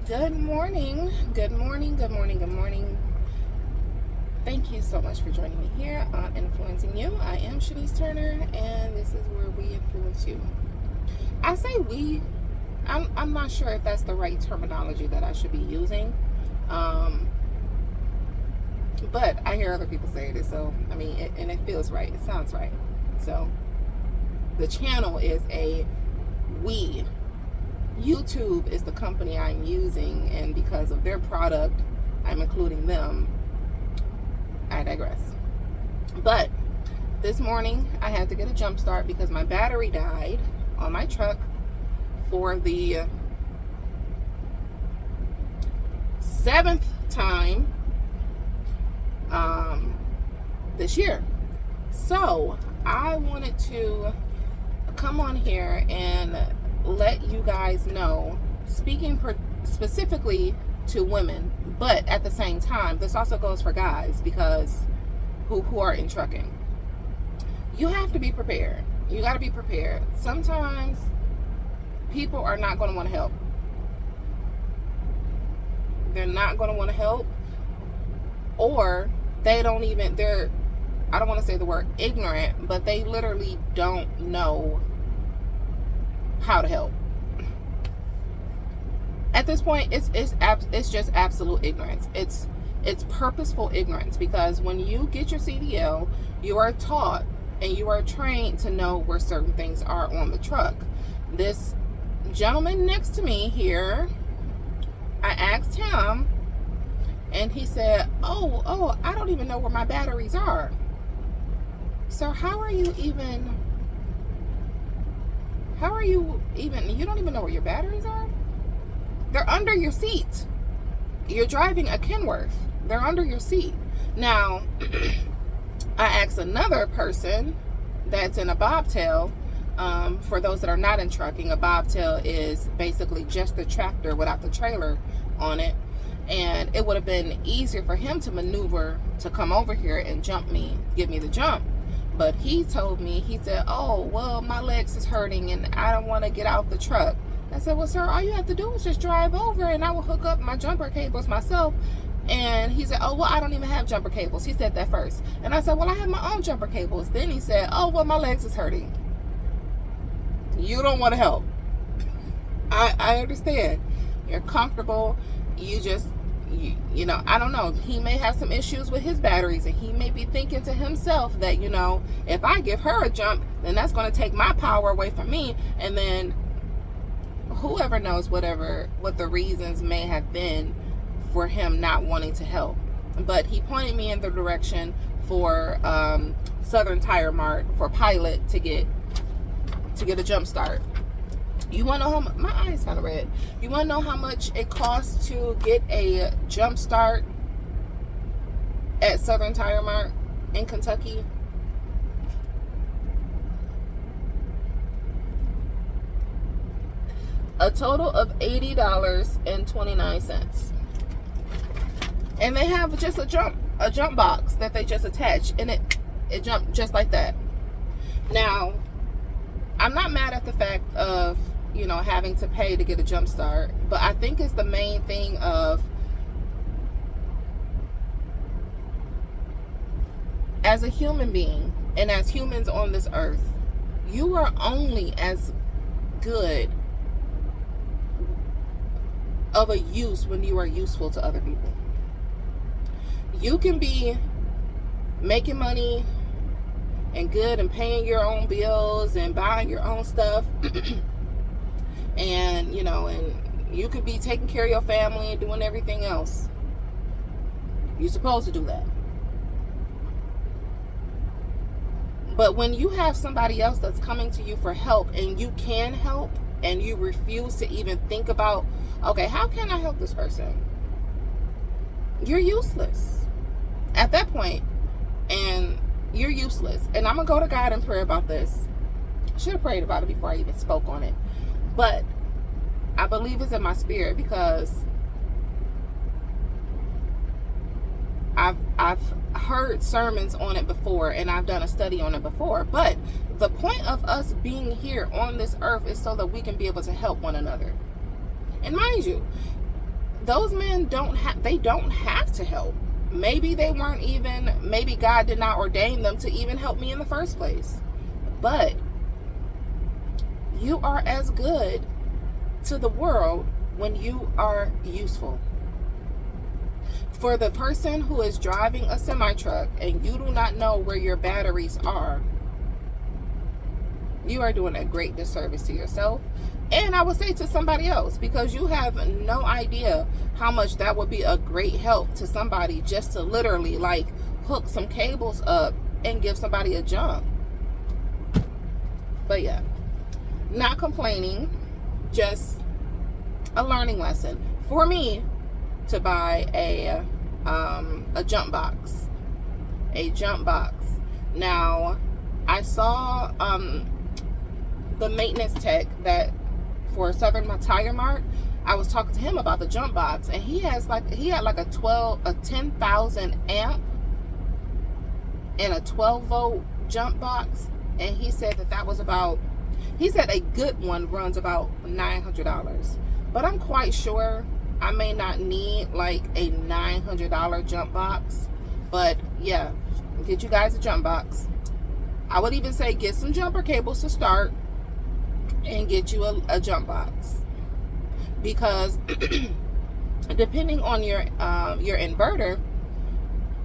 Good morning, good morning, good morning, good morning. Thank you so much for joining me here on Influencing You. I am Shanice Turner, and this is where we influence you. I say we, I'm not sure if that's the right terminology that I should be using, but I hear other people say it, so I mean, and it feels right, it sounds right. So the channel is a we. YouTube is the company I'm using, and because of their product, I'm including them. I digress. But this morning, I had to get a jump start because my battery died on my truck for the 7th time this year. So I wanted to come on here and let you guys know, speaking specifically to women, but at the same time, this also goes for guys because who are in trucking. You have to be prepared. You got to be prepared. Sometimes people are not going to want to help. They're not going to want to help, or they don't even, I don't want to say the word ignorant, but they literally don't know how to help. At this point, it's just absolute ignorance. It's purposeful ignorance, because when you get your CDL, you are taught and you are trained to know where certain things are on the truck. This gentleman next to me here, I asked him, and he said, oh, I don't even know where my batteries are. So how are you even, you don't even know where your batteries are? They're under your seat. You're driving a Kenworth. They're under your seat. Now, I asked another person that's in a bobtail. For those that are not in trucking, a bobtail is basically just the tractor without the trailer on it. And it would have been easier for him to maneuver to come over here and give me the jump. But he told me, he said, oh, well, my legs is hurting and I don't want to get out the truck. I said, well, sir, all you have to do is just drive over and I will hook up my jumper cables myself. And he said, oh, well, I don't even have jumper cables. He said that first. And I said, well, I have my own jumper cables. Then he said, oh, well, my legs is hurting. You don't want to help. I understand. You're comfortable. You just, you know, I don't know. He may have some issues with his batteries, and he may be thinking to himself that, you know, if I give her a jump, then that's going to take my power away from me. And then whoever knows what the reasons may have been for him not wanting to help. But he pointed me in the direction for Southern Tire Mart for Pilot to get a jump start. You want to know how much, my eyes kind of red. You want to know how much it costs to get a jump start at Southern Tire Mart in Kentucky? A total of $80.29. And they have just a jump box that they just attach, and it jumped just like that. Now, I'm not mad at the fact of, you know, having to pay to get a jump start, but I think it's the main thing of, as a human being and as humans on this earth, you are only as good of a use when you are useful to other people. You can be making money and good and paying your own bills and buying your own stuff and, you know, and you could be taking care of your family and doing everything else. You're supposed to do that. But when you have somebody else that's coming to you for help, and you can help, and you refuse to even think about, okay, how can I help this person? You're useless at that point, and you're useless. And I'm gonna go to God in prayer about this. Should have prayed about it before I even spoke on it, but I believe it's in my spirit, because I've heard sermons on it before, and I've done a study on it before. But the point of us being here on this earth is so that we can be able to help one another. And mind you, those men don't have to help. Maybe they weren't even, maybe God did not ordain them to even help me in the first place. But you are as good to the world when you are useful. For the person who is driving a semi-truck and you do not know where your batteries are, you are doing a great disservice to yourself. And I would say to somebody else, because you have no idea how much that would be a great help to somebody, just to literally like hook some cables up and give somebody a jump. But yeah, not complaining, just a learning lesson for me to buy a jump box. Now, I saw the maintenance tech that for Southern Tire Mart. I was talking to him about the jump box, and he had like a 10,000 amp and a 12 volt jump box, and he said that was about, he said a good one runs about $900. But I'm quite sure I may not need like a $900 jump box. But yeah, get you guys a jump box. I would even say get some jumper cables to start and get you a jump box, because depending on your inverter,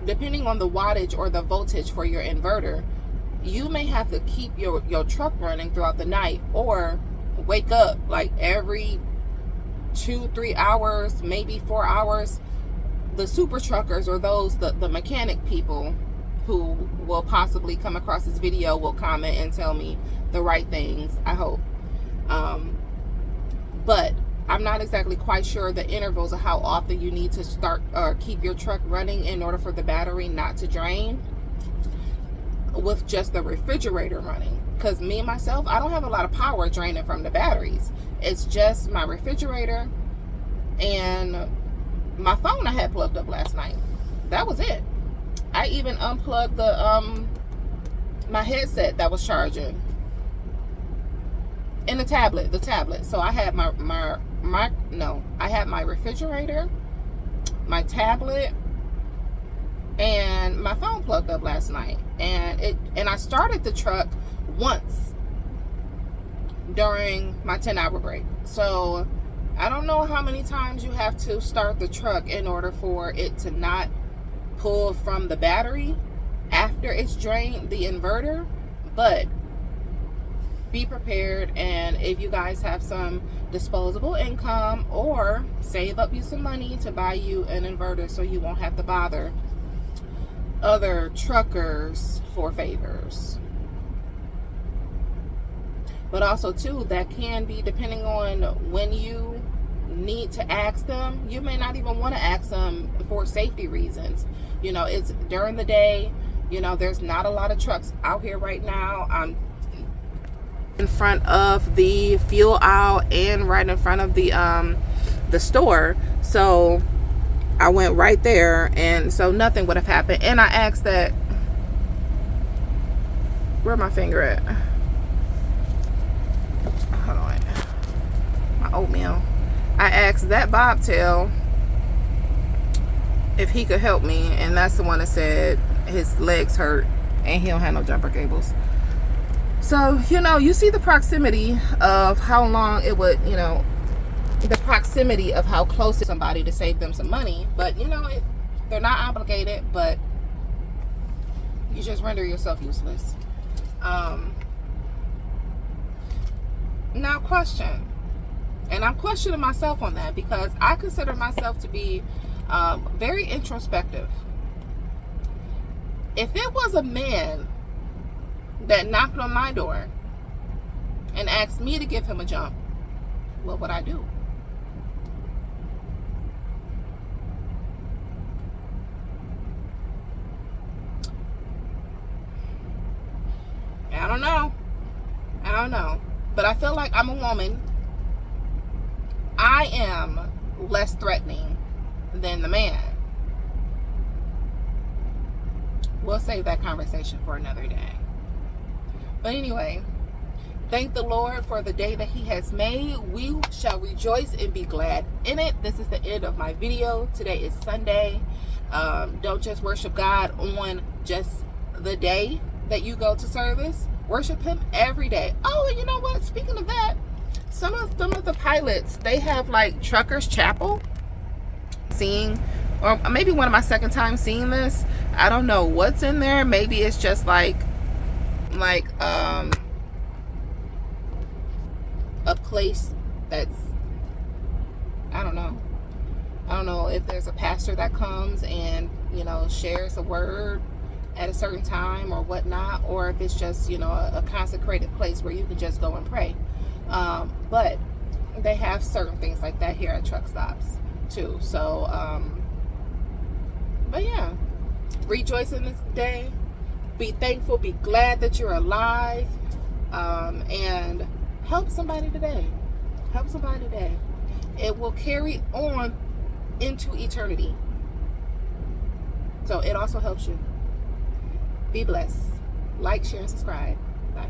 depending on the wattage or the voltage for your inverter, you may have to keep your truck running throughout the night, or wake up like every 2-3 hours, maybe 4 hours. The super truckers, or those the mechanic people who will possibly come across this video, will comment and tell me the right things, I hope. But I'm not exactly quite sure the intervals of how often you need to start or keep your truck running in order for the battery not to drain with just the refrigerator running. Because me, myself, I don't have a lot of power draining from the batteries. It's just my refrigerator and my phone I had plugged up last night. That was it. I even unplugged the my headset that was charging, and the tablet. So I had I had my refrigerator, my tablet, and my phone plugged up last night. And I started the truck once during my 10-hour break. So I don't know how many times you have to start the truck in order for it to not pull from the battery after it's drained the inverter. But be prepared, and if you guys have some disposable income, or save up you some money to buy you an inverter so you won't have to bother other truckers for favors. But also too, that can be depending on when you need to ask them. You may not even want to ask them for safety reasons. You know, it's during the day. You know, there's not a lot of trucks out here right now. I'm in front of the fuel aisle and right in front of the store, so I went right there, and so nothing would have happened. And I asked that, where my finger at? Hold on, my oatmeal. I asked that bobtail if he could help me, and that's the one that said his legs hurt and he don't have no jumper cables. So, you know, you see the proximity of how long it would, you know, the proximity of how close to somebody to save them some money. But, you know, they're not obligated, but you just render yourself useless. Now, question. And I'm questioning myself on that, because I consider myself to be very introspective. If it was a man that knocked on my door and asked me to give him a jump, what would I do? I don't know. But I feel like I'm a woman. I am less threatening than the man. We'll save that conversation for another day. But anyway, Thank the Lord for the day that he has made. We shall rejoice and be glad in it. This is the end of my video. Today is Sunday. Don't just worship God on just the day that you go to service. Worship him every day. Oh, and you know what? Speaking of that, some of the pilots, they have like Truckers Chapel. Or maybe one of my second time seeing this. I don't know what's in there. Maybe it's just like a place that's, I don't know if there's a pastor that comes and, you know, shares a word at a certain time or whatnot, or if it's just, you know, a consecrated place where you can just go and pray. But they have certain things like that here at truck stops too. So but yeah, rejoice in this day, be thankful, be glad that you're alive, and help somebody today. It will carry on into eternity, so it also helps you. Be blessed. Like, share, and subscribe. Bye.